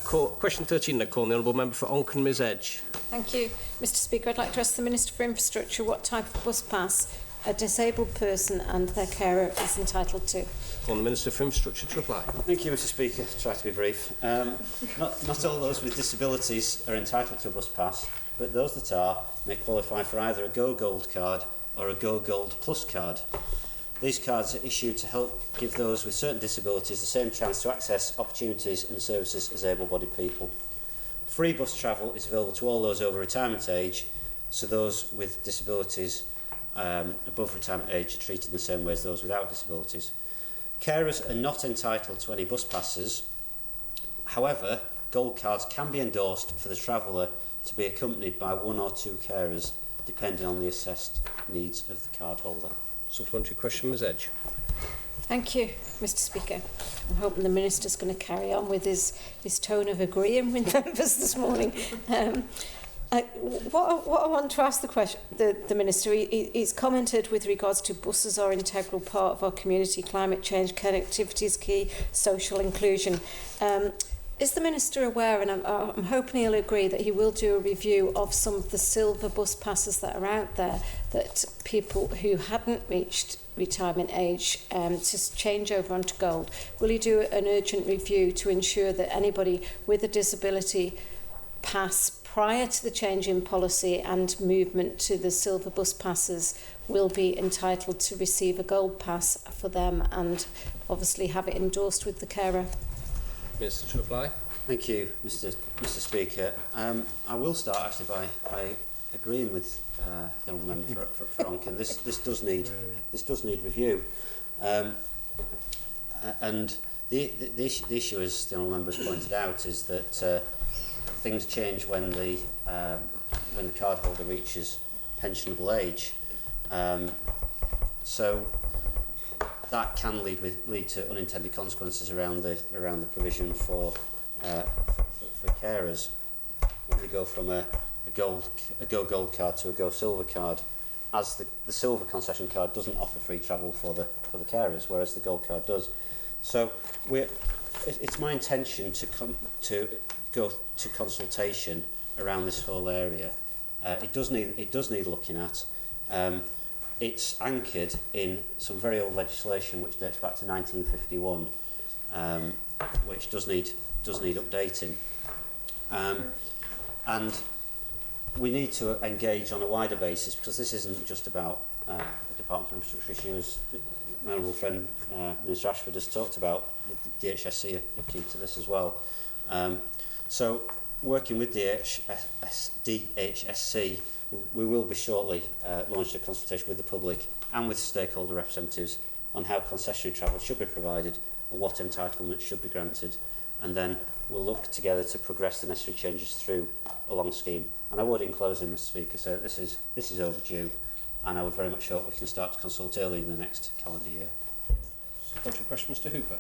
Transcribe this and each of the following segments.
Question 13, I call on the Honourable Member for Onchan, Ms Edge. Thank you, Mr Speaker. I'd like to ask the Minister for Infrastructure what type of bus pass a disabled person and their carer is entitled to. Call on the Minister for Infrastructure to reply. Thank you, Mr Speaker. Try to be brief. Not all those with disabilities are entitled to a bus pass, but those that are may qualify for either a Go Gold card or a Go Gold Plus card. These cards are issued to help give those with certain disabilities the same chance to access opportunities and services as able-bodied people. Free bus travel is available to all those over retirement age, so those with disabilities above retirement age are treated in the same way as those without disabilities. Carers are not entitled to any bus passes. However, gold cards can be endorsed for the traveller to be accompanied by one or two carers, depending on the assessed needs of the card holder. Supplementary question, Ms Edge. Thank you, Mr Speaker. I'm hoping the Minister's going to carry on with his tone of agreeing with members this morning. What I want to ask the Minister, he's commented with regards to buses are an integral part of our community, climate change, connectivity is key, social inclusion. Is the Minister aware, and I'm hoping he'll agree, that he will do a review of some of the silver bus passes that are out there that people who hadn't reached retirement age to change over onto gold? Will he do an urgent review to ensure that anybody with a disability pass prior to the change in policy and movement to the silver bus passes will be entitled to receive a gold pass for them and obviously have it endorsed with the carer? Minister to reply. Thank you, Mr Speaker. I will start actually by agreeing with the honourable member for Onchan. This does need review, and the issue, as the honourable member has pointed out, is that things change when the cardholder reaches pensionable age. So that can lead to unintended consequences around the provision for carers when they go from a Go Gold card to a Go Silver card, as the Silver concession card doesn't offer free travel for the carers, whereas the Gold card does. So it's my intention to go to consultation around this whole area. It does need looking at. It's anchored in some very old legislation which dates back to 1951, which does need updating, and we need to engage on a wider basis, because this isn't just about the Department for Infrastructure issues. My honourable friend Minister Ashford has talked about. The DHSC are key to this as well. So working with DHSC, we will be shortly launch a consultation with the public and with stakeholder representatives on how concessionary travel should be provided and what entitlements should be granted, and then we'll look together to progress the necessary changes through a long scheme. And I would, in closing, Mr Speaker, say that this is overdue, and I would very much hope we can start to consult early in the next calendar year. Supplementary question, Mr Hooper.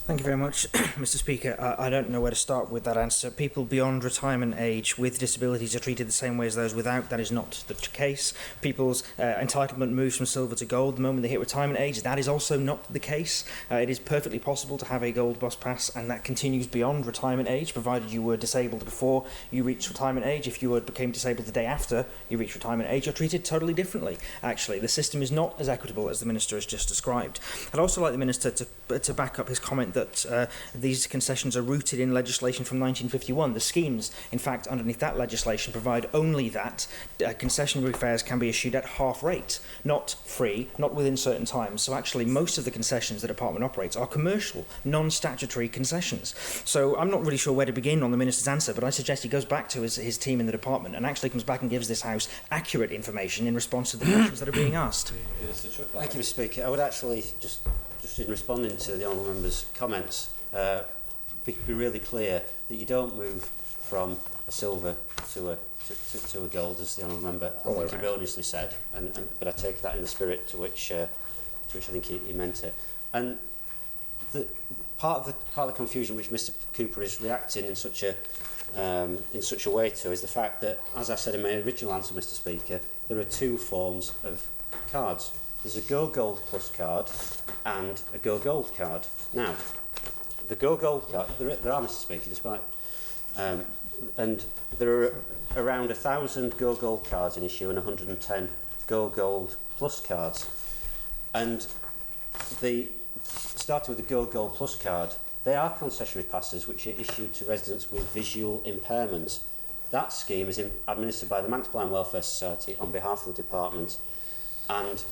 Thank you very much, Mr Speaker. I don't know where to start with that answer. People beyond retirement age with disabilities are treated the same way as those without. That is not the case. People's entitlement moves from silver to gold the moment they hit retirement age. That is also not the case. It is perfectly possible to have a gold bus pass, and that continues beyond retirement age, provided you were disabled before you reached retirement age. If you became disabled the day after you reached retirement age, you're treated totally differently. Actually, the system is not as equitable as the Minister has just described. I'd also like the Minister to back up his comment that these concessions are rooted in legislation from 1951. The schemes, in fact, underneath that legislation provide only that concessionary fares can be issued at half rate, not free, not within certain times. So actually most of the concessions the Department operates are commercial, non-statutory concessions. So I'm not really sure where to begin on the Minister's answer, but I suggest he goes back to his team in the Department and actually comes back and gives this House accurate information in response to the questions that are being asked. Thank you, Mr Speaker. I would actually just in responding to the honourable member's comments, be really clear that you don't move from a silver to a gold, as the honourable member I think erroneously said, but I take that in the spirit to which I think he meant it. And part of the confusion which Mr Cooper is reacting in such a way to is the fact that, as I said in my original answer, Mr Speaker, there are two forms of cards. There's a Go Gold Plus card and a Go Gold card. Now, the Go Gold card, there are, Mr Speaker, despite, and there are around 1,000 Go Gold cards in issue and 110 Go Gold Plus cards. And starting with the Go Gold Plus card, they are concessionary passes which are issued to residents with visual impairment. That scheme is administered by the Manx Blind Welfare Society on behalf of the department. And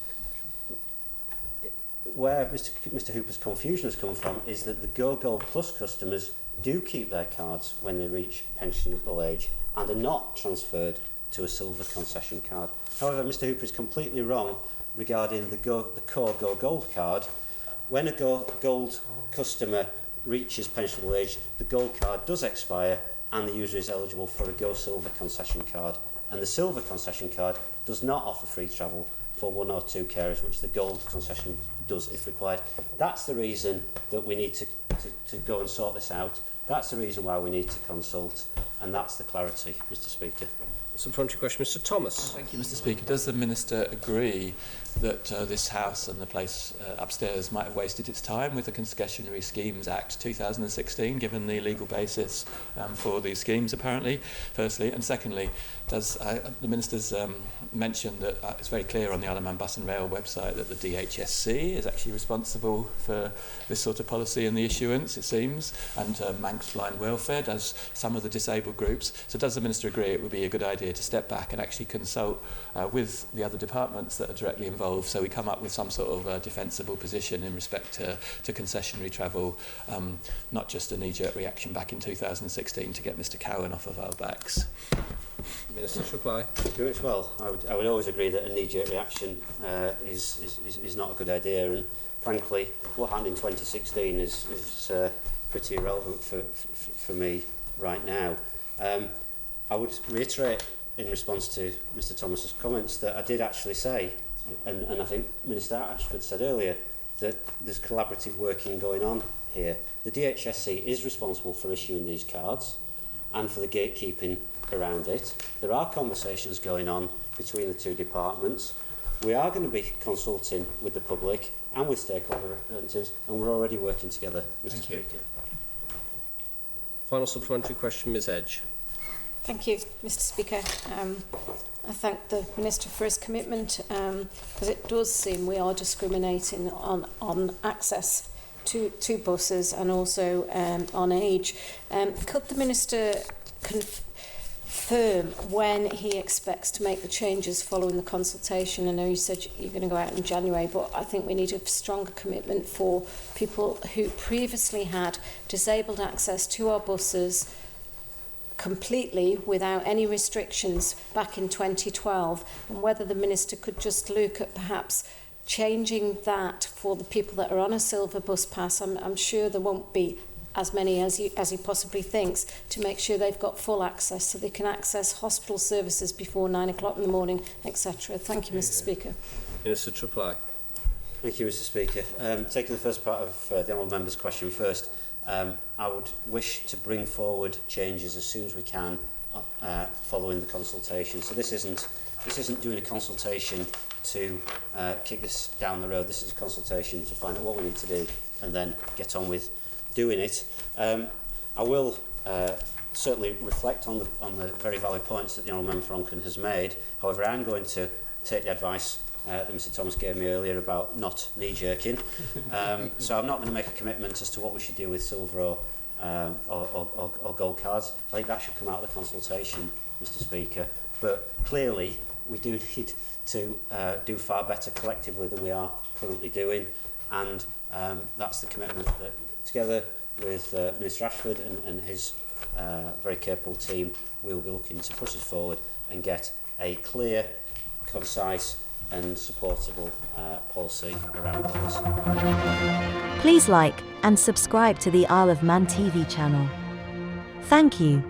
where Mr Hooper's confusion has come from is that the Go Gold Plus customers do keep their cards when they reach pensionable age and are not transferred to a silver concession card. However, Mr Hooper is completely wrong regarding the core Go Gold card. When a Go Gold customer reaches pensionable age, the Gold card does expire and the user is eligible for a Go Silver concession card. And the Silver concession card does not offer free travel for 1 or 2 carers, which the Gold concession does if required. That's the reason that we need to go and sort this out. That's the reason why we need to consult, and that's the clarity, Mr Speaker. Supplementary question, Mr Thomas. Thank you, Mr Speaker. Does the Minister agree that this House and the place upstairs might have wasted its time with the Concessionary Schemes Act 2016, given the legal basis for these schemes, apparently, firstly? And secondly, does the Minister's mentioned that it's very clear on the Isle of Man Bus and Rail website that the DHSC is actually responsible for this sort of policy and the issuance, it seems, and Manx Blind Welfare does some of the disabled groups. So does the Minister agree it would be a good idea to step back and actually consult with the other departments that are directly involved, so we come up with some sort of defensible position in respect to concessionary travel, not just a knee-jerk reaction back in 2016 to get Mr Cowan off of our backs? Minister to reply. Well, I would always agree that a knee-jerk reaction is not a good idea, and frankly, what happened in 2016 is pretty irrelevant for me right now. I would reiterate in response to Mr Thomas's comments that I did actually say, and I think Minister Ashford said earlier, that there's collaborative working going on here. The DHSC is responsible for issuing these cards and for the gatekeeping around it. There are conversations going on between the two departments. We are going to be consulting with the public and with stakeholder representatives, and we're already working together, Mr Speaker. Final supplementary question, Ms Edge. Thank you, Mr Speaker. I thank the Minister for his commitment, because it does seem we are discriminating on access to buses and also on age. Could the Minister confirm when he expects to make the changes following the consultation? I know you said you're going to go out in January, but I think we need a stronger commitment for people who previously had disabled access to our buses completely without any restrictions back in 2012, and whether the Minister could just look at perhaps changing that for the people that are on a silver bus pass. I'm sure there won't be as many as he possibly thinks, to make sure they've got full access so they can access hospital services before 9 o'clock in the morning, etc. Thank you, Mr Speaker. Minister to reply. Thank you, Mr Speaker. Taking the first part of the honourable member's question first, I would wish to bring forward changes as soon as we can following the consultation. So this isn't doing a consultation to kick this down the road. This is a consultation to find out what we need to do and then get on with doing it. I will certainly reflect on the very valid points that the honourable member for Onchan has made. However, I am going to take the advice that Mr Thomas gave me earlier about not knee-jerking. So I'm not going to make a commitment as to what we should do with silver or gold cards. I think that should come out of the consultation, Mr Speaker. But clearly, we do need to do far better collectively than we are currently doing, and that's the commitment that, together with Minister Ashford and his very capable team, we will be looking to push us forward and get a clear, concise and supportable policy around this. Please like and subscribe to the Isle of Man TV channel. Thank you.